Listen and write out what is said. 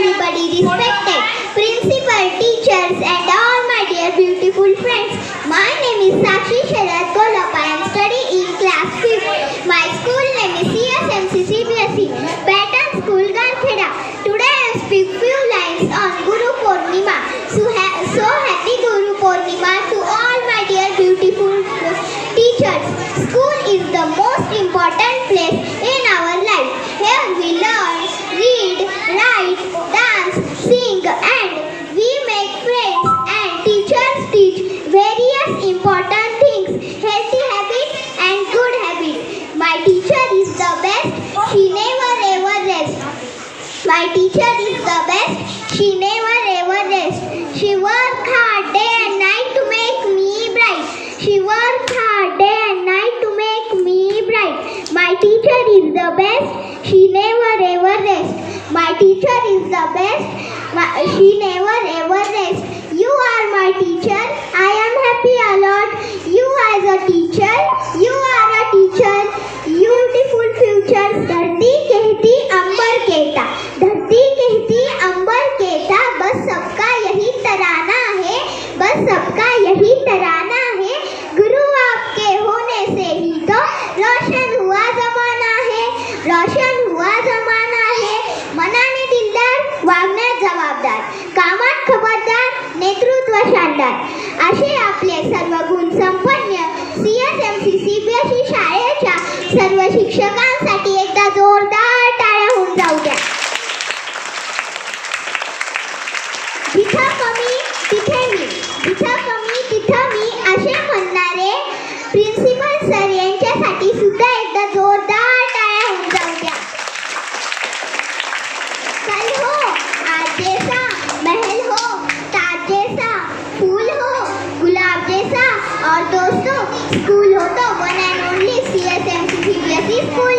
everybody respected, principal, teachers and all my dear beautiful friends. My name is Sakshi Sharad Golap. I am studying in class 5th. My school name is CSMC CBSE, Pattern School, Garkheda. Today I will speak few lines on Guru Purnima. So happy Guru Purnima to all my dear beautiful teachers. School is the most important place in our life. Here we learn, read, write, dance, sing and we make friends, and teachers teach various important things, healthy habits and good habits. My teacher is the best, she never ever rests. My teacher is the best, she never ever rests. She worked hard day and night to make me bright. She worked hard day and night to make me bright. My teacher is the best, she never ever rests. My teacher is the best, she never ever rests. You are my teacher, I am happy a lot. You as a teacher, you are a teacher. Beautiful future. धरती कहती अंबर कहता, धरती कहती अंबर कहता, बस सबका यही तराना है, बस सबका यही तराना है. गुरु आपके होने से ही तो रोशन हुआ जमाना है, रोशन हुआ जमाना है. मनाने दिलदार, वागण्यात जबाबदार, कामात खबरदार, नेतृत्व शानदार, असे आपले सर्व गुण संपन्न CSMC CBSE शाळेच्या सर्व शिक्षकांसाठी एकदा जोरदार टाळ्या होऊन जाऊ द्या. जिथं कमी तिथे मी, जिथं कमी तिथं मी असे म्हणणारे प्रिन्सिपल सर यांच्यासाठी सुद्धा एकदा जोरदार टाळ्या होऊन जाऊ द्या. कल हो आज जैसा, महल हो ताज जैसा, फूल हो गुलाब जैसा और दोस्तों स्कूल हो तो one and only CSMC CBSE school